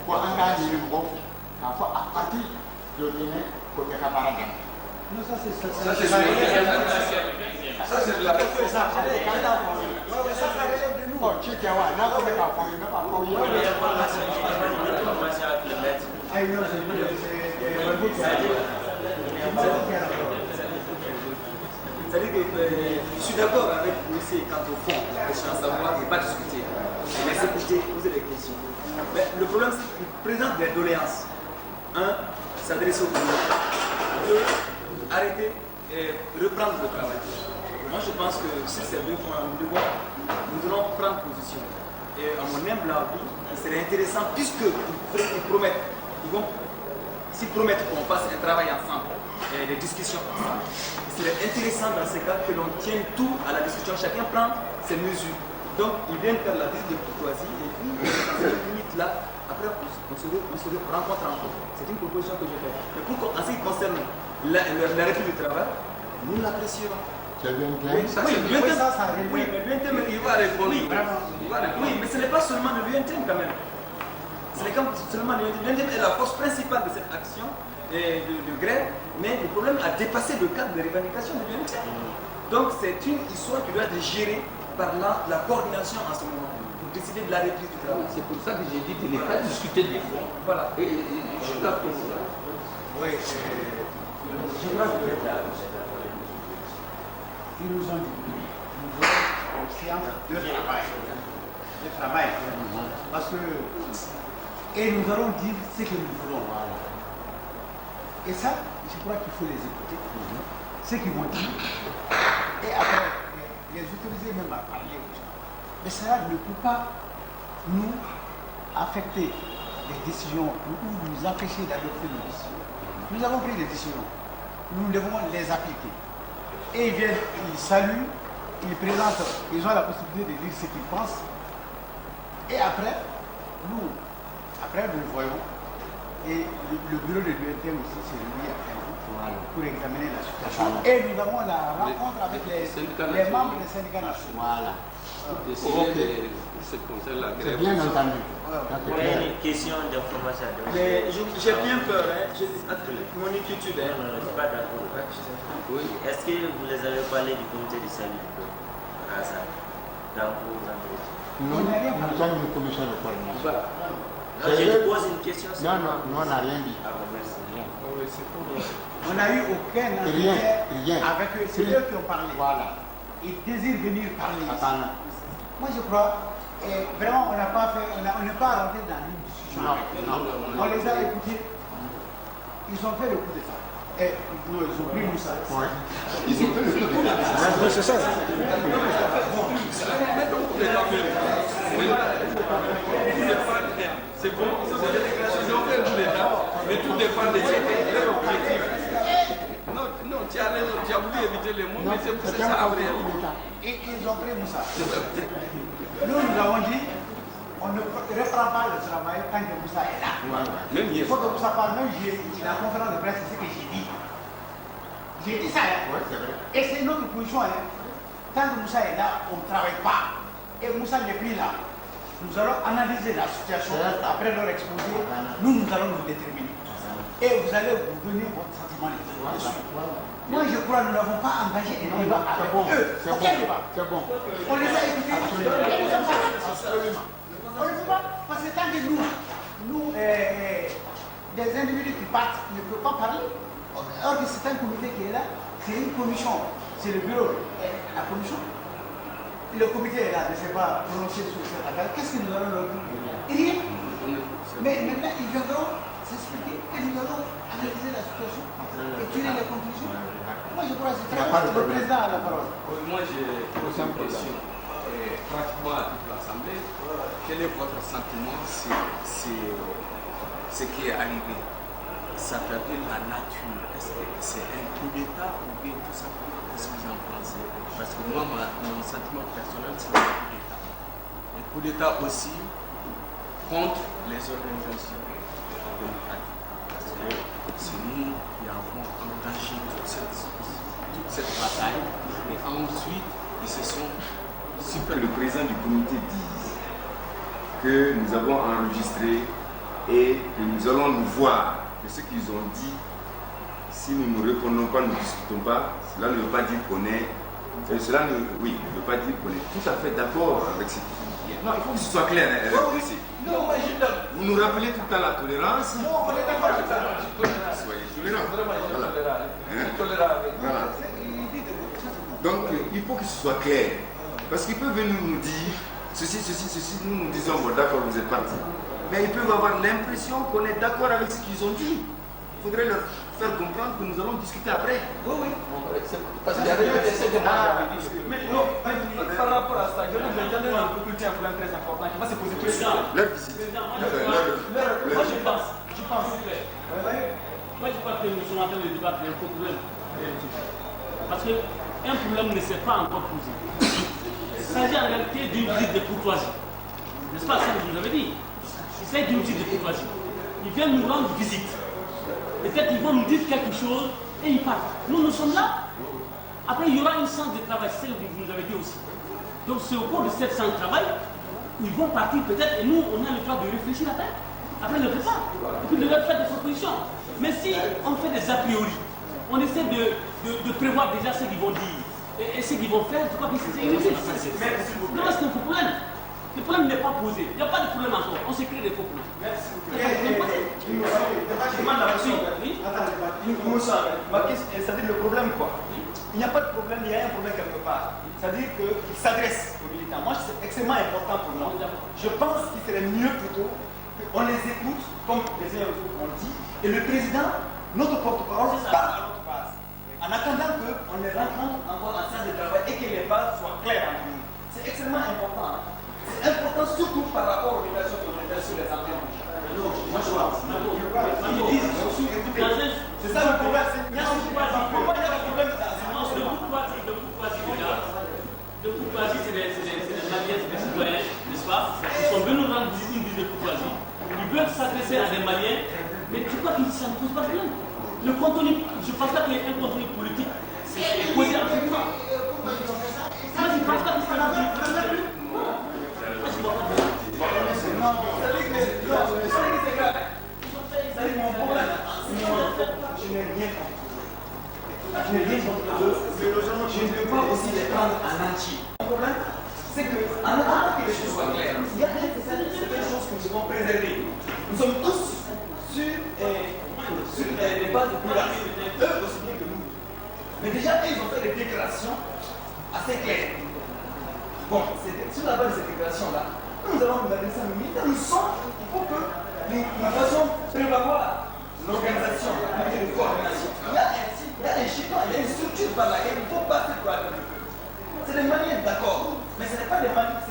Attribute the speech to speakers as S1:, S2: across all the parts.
S1: pour engager le groupe, à partir de l'année pour le camarade.
S2: Non, ça c'est
S3: Ça c'est la
S4: c'est-à-dire que je suis d'accord avec vous quant au fond, la question à savoir et pas discuter, mais s'écouter, poser des questions. Mais le problème c'est qu'il présente des doléances. Un, s'adresser au gouvernement. Deux, arrêter et reprendre le travail. Moi je pense que si ces deux points nous devons prendre position. Et à mon humble avis, il serait intéressant, puisqu'ils promettent, s'ils promettent qu'on fasse un travail ensemble, et des discussions ensemble, il serait intéressant dans ces cas que l'on tienne tout à la discussion, chacun prend ses mesures. Donc ils viennent faire la visite de courtoisie et puis dans cette limite-là, après on se rencontre encore. C'est une proposition que je fais. Mais pour en ce qui concerne l'arrêt du travail, nous l'apprécierons.
S3: Oui, mais
S4: l'UNTM, il va répondre. Oui, mais ce n'est pas seulement de l'UNTM quand même. Ce n'est pas seulement de l'UNTM. L'UNTM est la force principale de cette action de grève, mais le problème a dépassé le cadre de revendication de l'UNTM. Donc c'est une histoire qui doit être gérée par la coordination en ce moment, pour décider de la reprise du travail.
S3: C'est pour ça que j'ai dit qu'il n'est pas discuté des fonds. Voilà. Et je suis d'accord pour ça.
S2: Oui, je crois que ils nous ont dit, nous aurons une séance de travail. Parce que, et nous allons dire ce que nous voulons. Et ça, je crois qu'il faut les écouter, ce qu'ils vont dire, et après, les autoriser même à parler. Mais cela ne peut pas nous affecter les décisions ou nous empêcher d'adopter nos décisions. Nous avons pris des décisions, nous devons les appliquer. Et ils viennent, ils saluent, ils présentent, ils ont la possibilité de dire ce qu'ils pensent. Et après, nous voyons. Et le bureau de l'UNTM aussi s'est réuni après nous pour examiner la situation. Et nous avons la rencontre avec les membres des syndicats nationaux.
S1: Voilà.
S3: Ce qui concerne la grève.
S1: C'est bien entendu.
S5: Il y a une question d'information.
S4: Mais j'ai bien peur, mon inquiétude.
S5: Non, je ne suis pas d'accord.
S3: Oui.
S5: Est-ce que vous les avez parlé du comité de salut par hasard dans vos entretiens?
S1: Nous sommes une commission de coordination.
S5: Non, je te pose une question.
S1: Non, on n'a rien dit.
S5: Ah bon, merci.
S2: On n'a eu aucun entretien avec eux. C'est eux qui ont parlé.
S1: Voilà.
S2: Ils désirent venir parler. Moi je crois, vraiment on n'a pas fait, on n'est pas rentré dans une discussion. On les a écoutés. Ils ont fait le coup de ça. Et non, ils ont pris Moussa.
S1: Ils ont fait le coup de ça.
S2: C'est ça.
S3: C'est bon, ils ont fait un coup d'état, mais tout dépend de leur objectif. Non, tu as raison, tu as voulu éviter les mots, mais c'est ça après.
S2: Et ils ont pris Moussa. Nous avons dit, on ne reprend pas le travail tant que Moussa est là. Il faut que Moussa parle. Même la conférence de presse, c'est ce que j'ai dit. J'ai dit ça. Et c'est notre position. Tant que Moussa est là, on ne travaille pas. Et Moussa n'est plus là. Nous allons analyser la situation après leur exposé. Nous allons nous déterminer. Et vous allez vous donner votre sentiment dessus. Moi, je crois que nous n'avons pas engagé des débats avec eux. Aucun débat. On les a écoutés. Absolument. On ne peut pas. Parce que tant que nous, des individus qui partent, ne peuvent pas parler. Or que c'est un comité qui est là. C'est une commission. C'est le bureau. La commission. Le comité est là, ne s'est pas prononcé sur cette affaire. Qu'est-ce que nous allons leur dire? Rien. Mais maintenant, ils viendront s'expliquer et nous allons analyser la situation et tirer les conclusions. Moi, je crois que c'est très bien. Le président a la parole.
S3: Moi, j'ai posé une question. Pratiquement à toute l'Assemblée, quel est votre sentiment sur ce qui est arrivé? Ça s'appelle la nature. Est-ce que c'est un coup d'État ou bien tout simplement? Qu'est-ce que vous en pensez? Parce que moi, mon sentiment personnel, c'est un coup d'État. Un coup d'État aussi contre les organisations démocratiques. Parce que c'est nous qui avons engagé toute cette bataille. Et ensuite, ils se sont...
S6: Ce que le président du comité dit, que nous avons enregistré et que nous allons nous voir de ce qu'ils ont dit. Si nous ne répondons pas, nous ne discutons pas, cela ne veut pas dire qu'on est. Cela ne veut pas dire qu'on est tout à fait d'accord avec ce qu'ils ont dit. Non, il faut que ce soit clair. Vous nous rappelez tout à la tolérance.
S2: Non, on est d'accord avec ça.
S6: Soyez tolérants.
S3: Voilà.
S6: Voilà. Donc, il faut que ce soit clair. Parce qu'ils peuvent venir nous dire ceci, nous nous disons, bon, d'accord, vous êtes partis. Mais ils peuvent avoir l'impression qu'on est d'accord avec ce qu'ils ont dit. Il faudrait leur faire comprendre que nous allons discuter après.
S3: Oui. Parce qu'il y avait des essais de moi.
S4: Mais non, par rapport à ça, je vais vous donner un problème très important qui va se poser question.
S6: Leur visite.
S5: Moi je pense que nous sommes en train de débattre d'un problème. Parce qu'un problème ne s'est pas encore posé. Il s'agit en réalité d'une visite de courtoisie. N'est-ce pas ce que vous avez dit? Il s'agit d'une visite de courtoisie. Ils viennent nous rendre visite. Peut-être ils vont nous dire quelque chose et ils partent. Nous sommes là. Après, il y aura une séance de travail, c'est ce que vous nous avez dit aussi. Donc c'est au cours de cette séance de travail, ils vont partir peut-être et nous, on a le droit de réfléchir après le repas. Et puis de leur faire des propositions. Mais si on fait des a priori, on essaie de prévoir déjà ce qu'ils vont dire et ce qu'ils vont faire, je crois que c'est inutile. Non, c'est un faux problème. Le problème n'est pas posé. Il n'y a pas de problème encore. On s'est créé des faux problèmes.
S2: Merci.
S4: C'est-à-dire le problème quoi? Il n'y a pas de problème, il y a un problème quelque part. C'est-à-dire qu'il s'adresse aux militants. Moi, c'est extrêmement important pour moi. Je pense qu'il serait mieux plutôt qu'on les écoute, comme les uns et les autres ont dit, et le président, notre porte-parole, parle à notre base. En attendant qu'on les rencontre encore en salle de travail et que les bases soient claires entre nous. C'est extrêmement important. C'est important surtout par rapport aux relations qu'on a sur les antennes. Moi, je pense. C'est ça le problème. Il y a un problème.
S5: De courtoisie, c'est des Maliens, c'est des citoyens, n'est-ce pas? Ils sont venus rendre visite, une visite de courtoisie. Ils veulent s'adresser à des Maliens, mais tu crois que ça ne pose pas de problème. Le contenu, je ne pense pas qu'il y ait un contenu politique, c'est posé en fait. Moi, je ne pense pas que c'est un contenu politique. Moi, je ne vois pas de
S4: Je n'ai rien contre. Je n'ai rien contre eux. Je ne peux pas aussi les prendre en entier. Le problème, c'est qu'en attendant que les choses soient claires, il y a certaines choses que nous devons préserver. Nous sommes tous sur les bases de pluralisme, eux aussi bien que nous. Mais déjà, ils ont fait des déclarations assez claires. Bon, sur la base de ces déclarations-là, nous allons nous adresser à nos militaires. Il faut que nous fassions prévaloir l'organisation, la coordination. Il y a un schéma, il y a une structure par laquelle il faut passer pour atteindre le peuple. C'est des manières, d'accord, mais ce n'est pas des manières.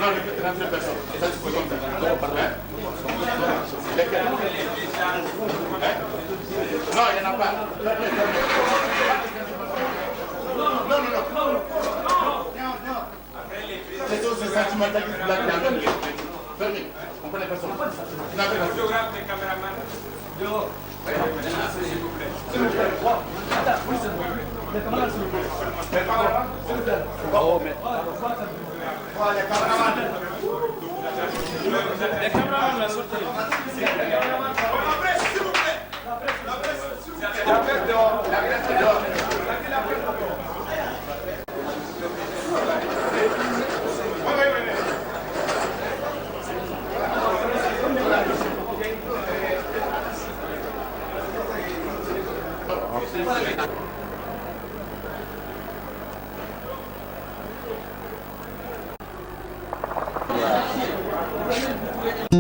S1: Non, les 37 personnes. Ça, tu peux comme ça. Non, pardon. Lesquelles? Non, il n'y en a pas. Non. C'est tous ces sentimentalistes là qui amènent. Fermez. On prend les personnes.
S3: Photographe, les caméramans. Dehors. S'il vous plaît.
S1: Les camarades, s'il vous plaît. Les camarades, s'il vous plaît.
S5: Les caméramans, la sortie.
S3: S'il vous plaît.
S1: La presse dehors. La presse dehors.
S7: Yeah.